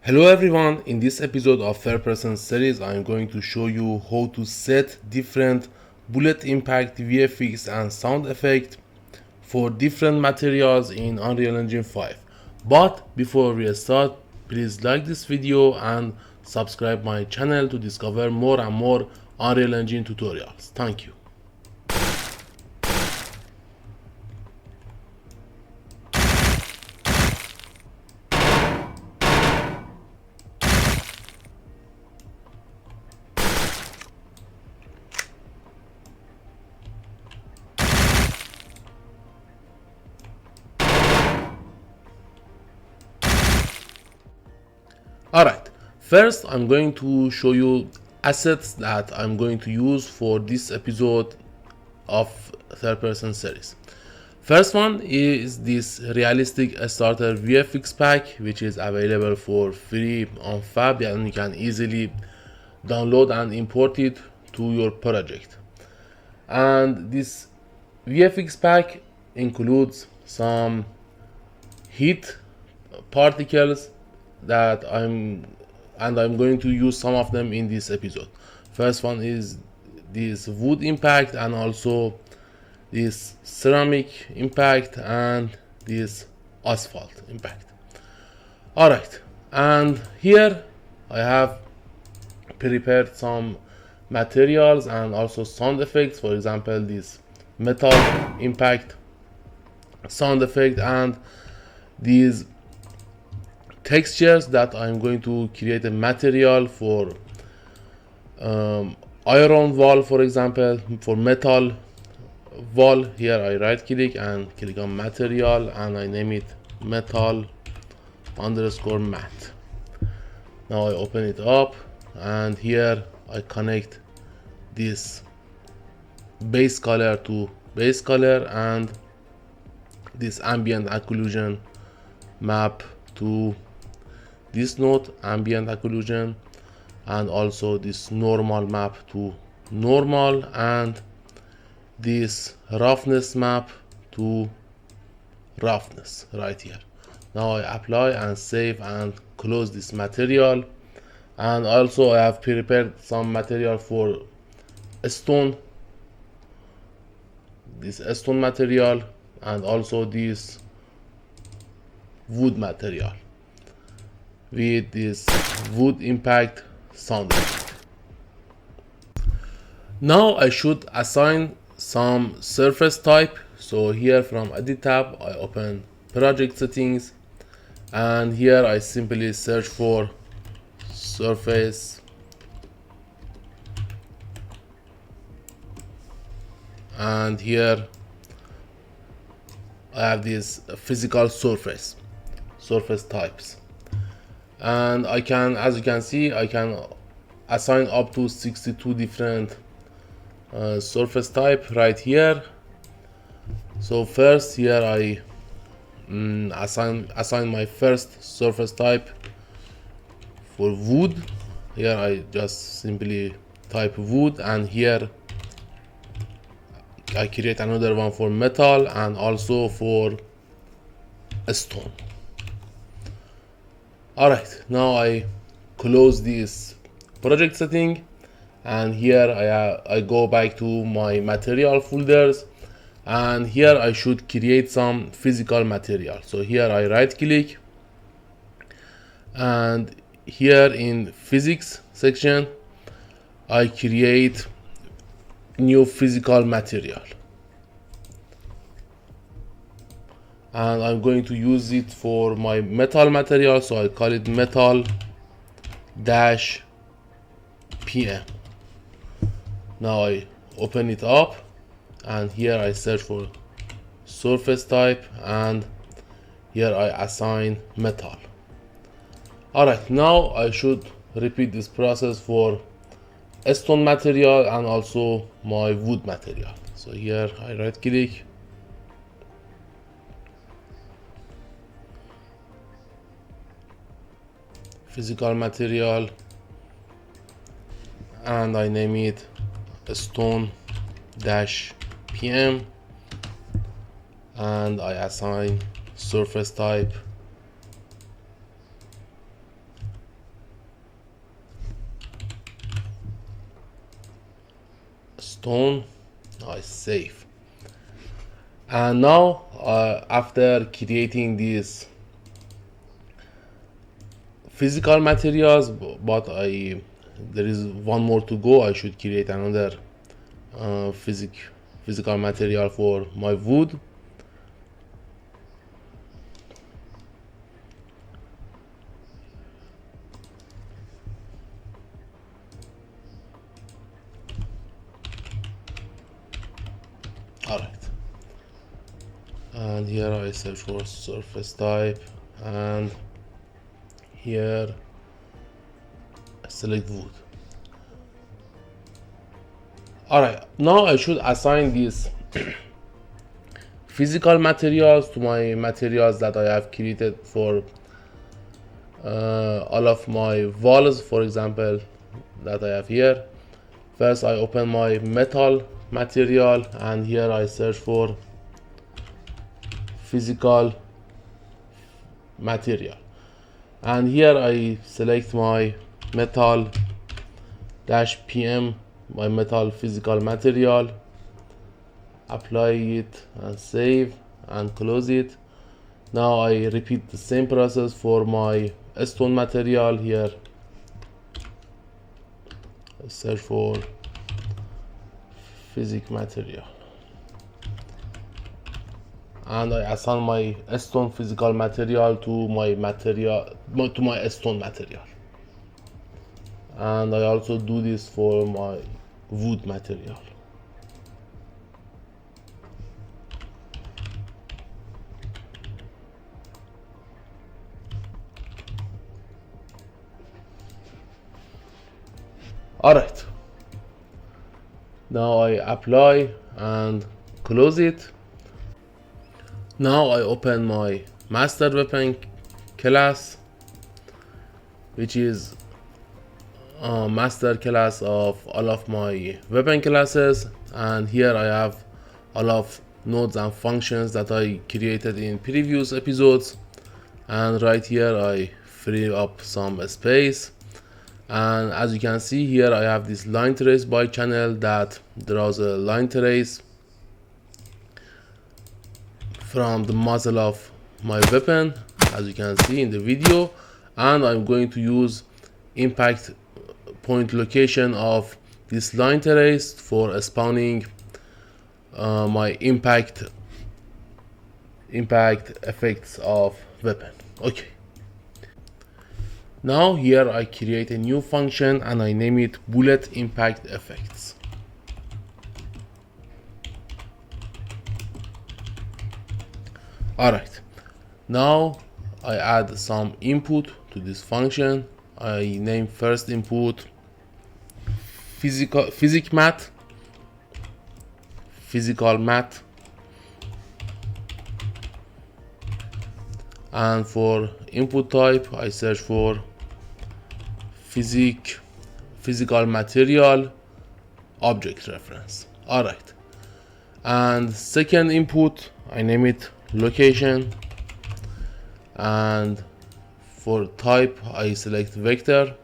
Hello everyone, in this episode of third person series I'm going to show you how to set different bullet impact, VFX and sound effect for different materials in Unreal Engine 5. But before we start, please like this video and subscribe my channel to discover more and more Unreal Engine tutorials. Thank you. Alright, first I'm going to show you assets that I'm going to use for this episode of third person series. First one is this realistic starter VFX pack, which is available for free on Fab, and you can easily download and import it to your project. And this VFX pack includes some heat particles that I'm going to use some of them in this episode. First one is this wood impact, and also this ceramic impact, and this asphalt impact. Alright, and here I have prepared some materials and also sound effects. For example, this metal impact sound effect and these textures that I'm going to create a material for iron wall, for example. For metal wall, here I right click and click on material and I name it metal underscore matte. Now I open it up and here I connect this base color to base color and this ambient occlusion map to this node ambient occlusion, and also this normal map to normal, and this roughness map to roughness right here. Now I apply and save and close this material. And also I have prepared some material for stone, this stone material, and also this wood material with this wood impact sound effect. Now I should assign some surface type. So here from edit tab I open project settings, and here I simply search for surface, and here I have this physical surface types, and I can, as you can see, I can assign up to 62 different surface type right here. So first here I assign my first surface type for wood. Here I just simply type wood, and here I create another one for metal and also for stone. Alright, now I close this project setting, and here I go back to my material folders, and here I should create some physical material. So here I right click, and here in physics section I create new physical material, and I'm going to use it for my metal material, so I call it metal dash PM. Now I open it up, and here I search for surface type, and here I assign metal. Alright, now I should repeat this process for stone material and also my wood material. So here I right click, physical material, and I name it stone dash PM, and I assign surface type stone. I save. And now after creating these physical materials, but there is one more to go. I should create another physical material for my wood. Alright, and here I search for surface type, and here I select wood. Alright, now I should assign these physical materials to my materials that I have created for all of my walls, for example, that I have here. First I open my metal material, and here I search for physical material, and here I select my metal -PM, my metal physical material, apply it and save and close it. Now I repeat the same process for my stone material. Here I search for physical material, and I assign my stone physical material to my stone material, and I also do this for my wood material. Alright, now I apply and close it. Now I open my master weapon class, which is a master class of all of my weapon classes, and here I have all of nodes and functions that I created in previous episodes, and right here I free up some space. And as you can see here, I have this line trace by channel that draws a line trace from the muzzle of my weapon, as you can see in the video, and I'm going to use impact point location of this line trace for spawning my impact effects of weapon. Okay. Now here I create a new function and I name it bullet impact effects. Alright, now I add some input to this function. I name first input physical math, and for input type I search for physical material object reference. Alright, and second input I name it location, and for type I select vector,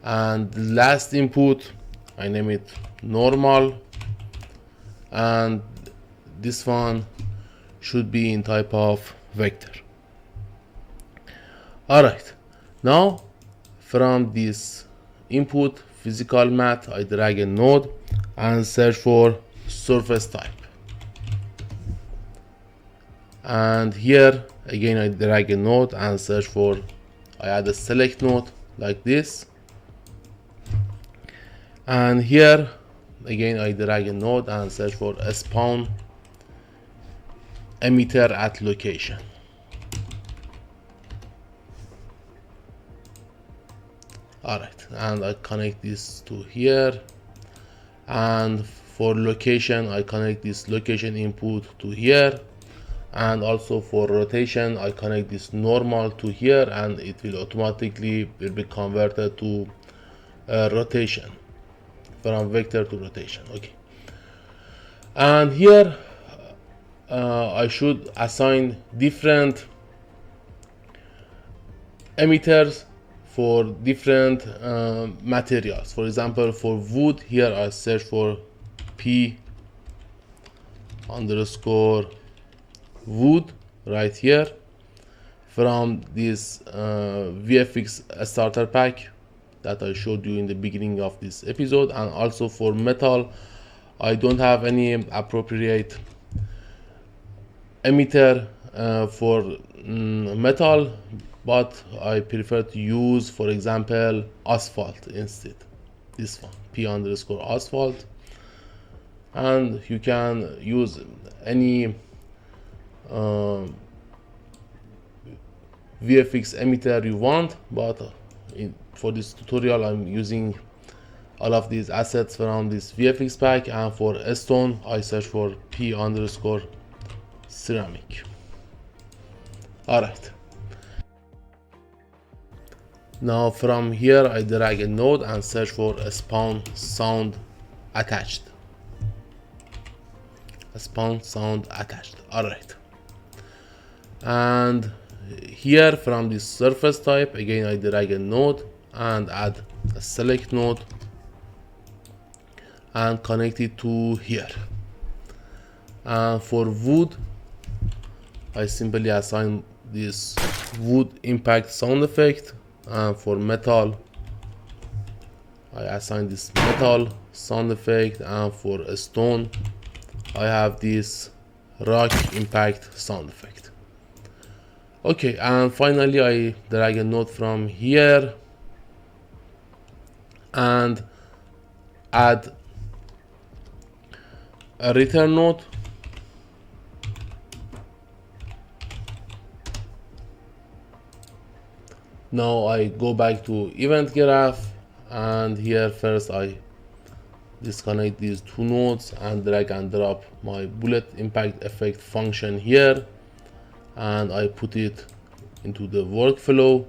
and the last input I name it normal, and this one should be in type of vector. Alright, now from this input physical math I drag a node and search for surface type, and here again I drag a node and search for, I add a select node like this, and here again I drag a node and search for a spawn emitter at location. Alright, and I connect this to here, and for location I connect this location input to here, and also for rotation I connect this normal to here, and it will automatically be converted to rotation, from vector to rotation. Okay, and here I should assign different emitters for different materials. For example, for wood, here I search for p underscore wood right here from this VFX starter pack that I showed you in the beginning of this episode. And also for metal, I don't have any appropriate emitter for metal, but I prefer to use, for example, asphalt instead. This one, p underscore asphalt. And you can use any VFX emitter you want, but for this tutorial I'm using all of these assets from this VFX pack. And for stone, I search for p underscore ceramic. Alright, now from here I drag a node and search for a spawn sound attached. Alright, and here from this surface type, again I drag a node and add a select node and connect it to here. And for wood, I simply assign this wood impact sound effect, and for metal I assign this metal sound effect, and for a stone I have this rock impact sound effect. Okay, and finally I drag a node from here and add a return node. Now I go back to event graph, and here first I disconnect these two nodes and drag and drop my bullet impact effect function here, and I put it into the workflow.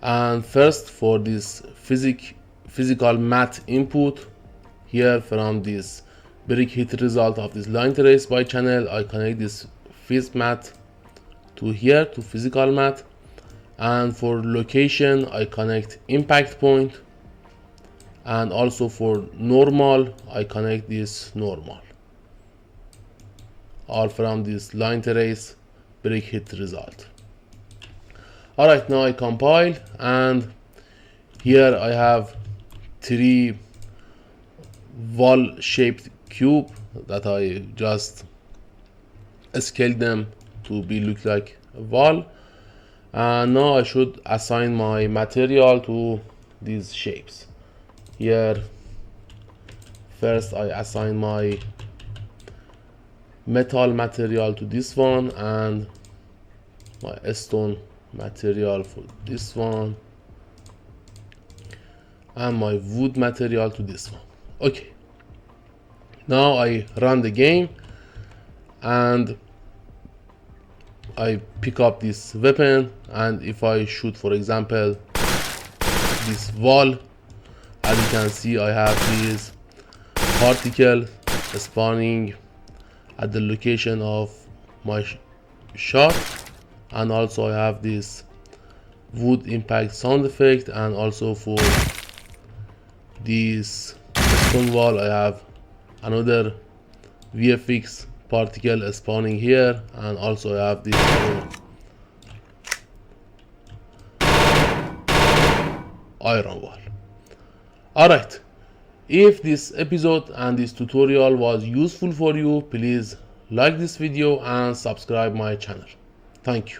And first for this physical matte input, here from this brick hit result of this line trace by channel, I connect this phys matte to here, to physical matte. And for location I connect impact point, and also for normal I connect this normal, all from this line trace brick hit result. Alright, now I compile, and here I have three wall shaped cube that I just scaled them to be look like a wall. And now I should assign my material to these shapes. Here first I assign my metal material to this one, and my stone material for this one, and my wood material to this one. Okay, now I run the game and I pick up this weapon, and if I shoot, for example, this wall, as you can see I have these particles spawning at the location of my shot, and also I have this wood impact sound effect, and also for this stone wall I have another VFX particle spawning here, and also I have this iron wall. Alright, if this episode and this tutorial was useful for you, please like this video and subscribe my channel. Thank you.